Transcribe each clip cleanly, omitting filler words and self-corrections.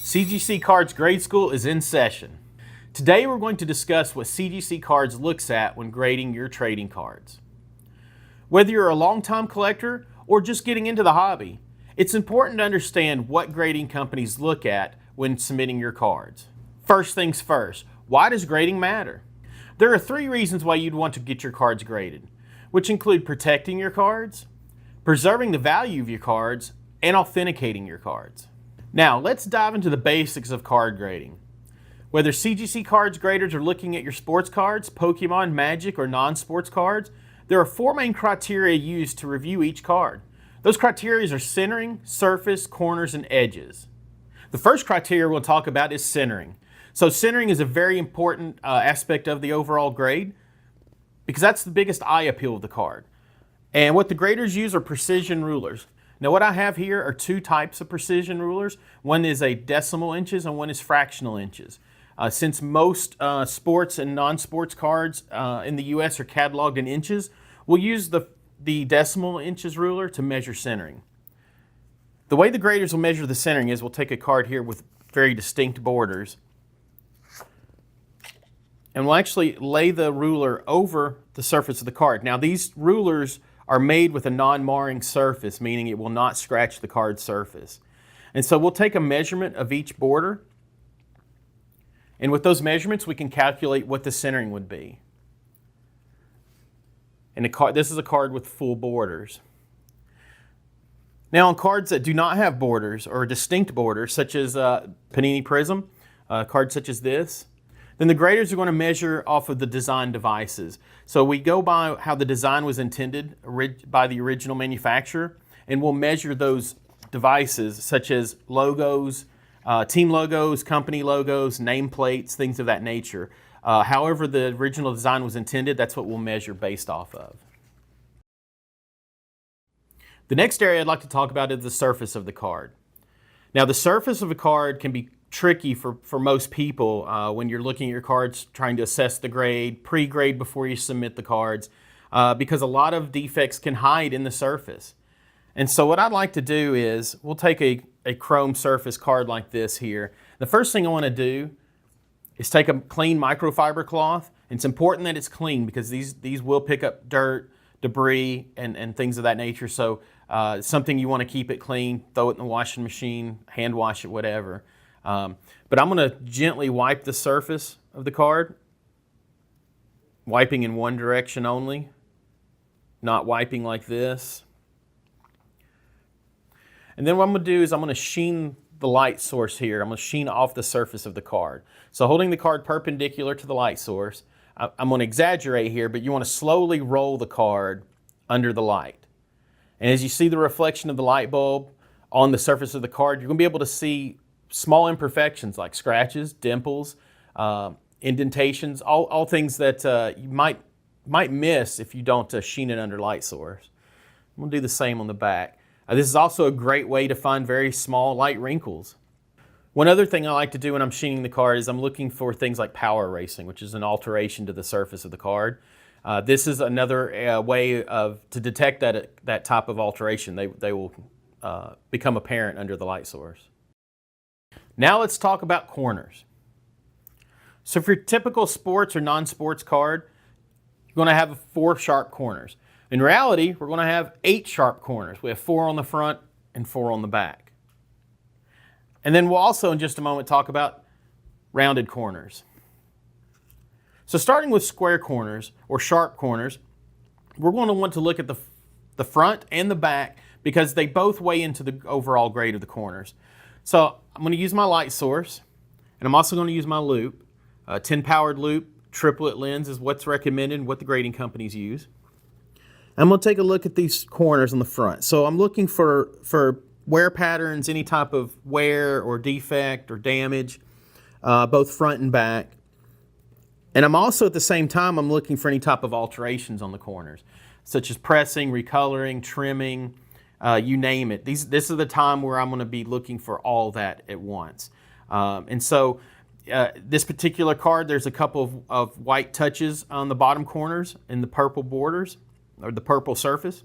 CGC Cards Grade School is in session. Today we're going to discuss what CGC Cards looks at when grading your trading cards. Whether you're a long-time collector or just getting into the hobby, it's important to understand what grading companies look at when submitting your cards. First things first, why does grading matter? There are 3 reasons why you'd want to get your cards graded, which include protecting your cards, preserving the value of your cards, and authenticating your cards. Now, let's dive into the basics of card grading. Whether CGC Cards graders are looking at your sports cards, Pokemon, Magic, or non-sports cards, there are 4 main criteria used to review each card. Those criteria are centering, surface, corners, and edges. The first criteria we'll talk about is centering. So centering is a very important aspect of the overall grade because that's the biggest eye appeal of the card. And what the graders use are precision rulers. Now what I have here are 2 types of precision rulers. One is a decimal inches and one is fractional inches. Since most sports and non-sports cards in the US are cataloged in inches, we'll use the decimal inches ruler to measure centering. The way the graders will measure the centering is we'll take a card here with very distinct borders and we'll actually lay the ruler over the surface of the card. Now these rulers are made with a non-marring surface, meaning it will not scratch the card surface. And so we'll take a measurement of each border, and with those measurements we can calculate what the centering would be. And this is a card with full borders. Now on cards that do not have borders or distinct borders, such as Panini Prism, cards such as this, then the graders are going to measure off of the design devices. So we go by how the design was intended by the original manufacturer, and we'll measure those devices such as logos, team logos, company logos, nameplates, things of that nature. However the original design was intended, that's what we'll measure based off of. The next area I'd like to talk about is the surface of the card. Now the surface of a card can be tricky for most people when you're looking at your cards, trying to assess the grade, pre-grade before you submit the cards, because a lot of defects can hide in the surface. And so what I'd like to do is, we'll take a chrome surface card like this here. The first thing I want to do is take a clean microfiber cloth. It's important that it's clean because these will pick up dirt, debris, and things of that nature. So something you want to keep it clean, throw it in the washing machine, hand wash it, whatever. But I'm going to gently wipe the surface of the card, wiping in one direction only, not wiping like this. And then what I'm going to do is I'm going to sheen the light source here. I'm going to sheen off the surface of the card. So holding the card perpendicular to the light source, I'm going to exaggerate here, but you want to slowly roll the card under the light. And as you see the reflection of the light bulb on the surface of the card, you're going to be able to see small imperfections like scratches, dimples, indentations, all things that you might miss if you don't sheen it under light source. I'm going to do the same on the back. This is also a great way to find very small light wrinkles. One other thing I like to do when I'm sheening the card is I'm looking for things like power erasing, which is an alteration to the surface of the card. This is another way to detect that type of alteration. They will become apparent under the light source. Now let's talk about corners. So for your typical sports or non-sports card, you're going to have 4 sharp corners. In reality, we're going to have 8 sharp corners. We have 4 on the front and 4 on the back. And then we'll also in just a moment talk about rounded corners. So starting with square corners or sharp corners, we're going to want to look at the front and the back because they both weigh into the overall grade of the corners. So I'm going to use my light source, and I'm also going to use my loupe. 10-powered loupe, triplet lens is what's recommended, what the grading companies use. I'm going to take a look at these corners on the front. So I'm looking for wear patterns, any type of wear or defect or damage, both front and back. And I'm also at the same time, I'm looking for any type of alterations on the corners, such as pressing, recoloring, trimming, you name it. This is the time where I'm going to be looking for all that at once. And so this particular card, there's a couple of white touches on the bottom corners and the purple borders, or the purple surface.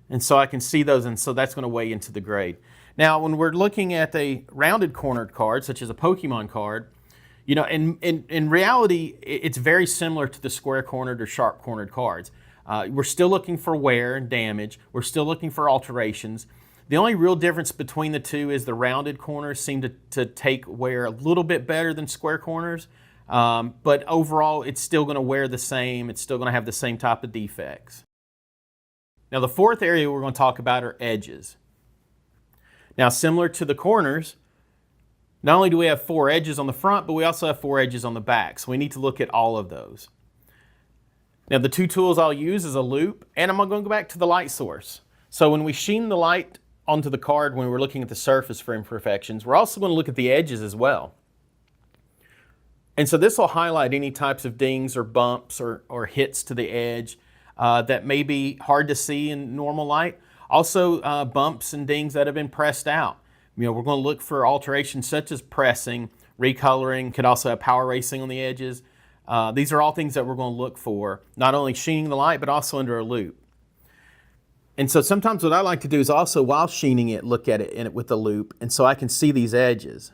And so I can see those, and so that's going to weigh into the grade. Now, when we're looking at a rounded cornered card, such as a Pokemon card, you know, in reality, it's very similar to the square cornered or sharp cornered cards. We're still looking for wear and damage. We're still looking for alterations. The only real difference between the two is the rounded corners seem to take wear a little bit better than square corners. But overall, it's still going to wear the same. It's still going to have the same type of defects. Now, the fourth area we're going to talk about are edges. Now, similar to the corners, not only do we have 4 edges on the front, but we also have 4 edges on the back. So we need to look at all of those. Now, the 2 tools I'll use is a loop, and I'm going to go back to the light source. So when we sheen the light onto the card, when we're looking at the surface for imperfections, we're also going to look at the edges as well. And so this will highlight any types of dings or bumps or hits to the edge that may be hard to see in normal light. Also, bumps and dings that have been pressed out. You know, we're going to look for alterations such as pressing, recoloring, could also have power racing on the edges. These are all things that we're going to look for, not only sheening the light, but also under a loop. And so sometimes what I like to do is also, while sheening it, look at it with a loop, and so I can see these edges.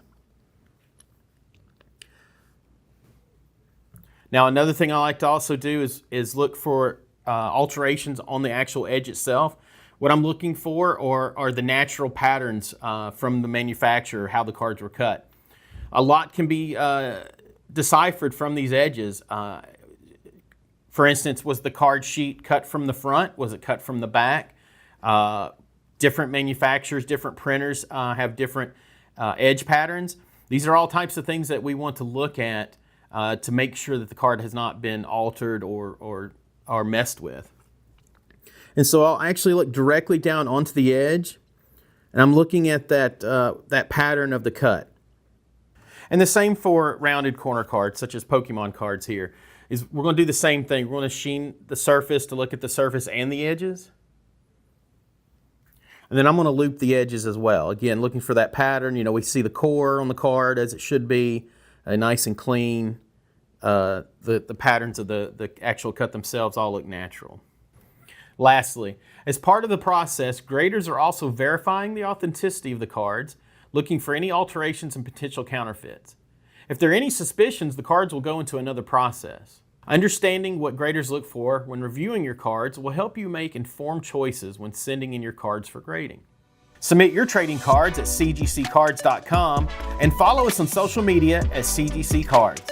Now, another thing I like to also do is look for alterations on the actual edge itself. What I'm looking for are the natural patterns from the manufacturer, how the cards were cut. A lot can be deciphered from these edges. For instance, was the card sheet cut from the front? Was it cut from the back? Different manufacturers, different printers have different edge patterns. These are all types of things that we want to look at to make sure that the card has not been altered or messed with. And so I'll actually look directly down onto the edge, and I'm looking at that pattern of the cut. And the same for rounded corner cards, such as Pokemon cards here, is we're going to do the same thing. We're going to sheen the surface to look at the surface and the edges. And then I'm going to loop the edges as well. Again, looking for that pattern. You know, we see the core on the card as it should be, nice and clean. The patterns of the actual cut themselves all look natural. Lastly, as part of the process, graders are also verifying the authenticity of the cards, looking for any alterations and potential counterfeits. If there are any suspicions, the cards will go into another process. Understanding what graders look for when reviewing your cards will help you make informed choices when sending in your cards for grading. Submit your trading cards at cgccards.com and follow us on social media at CGC Cards.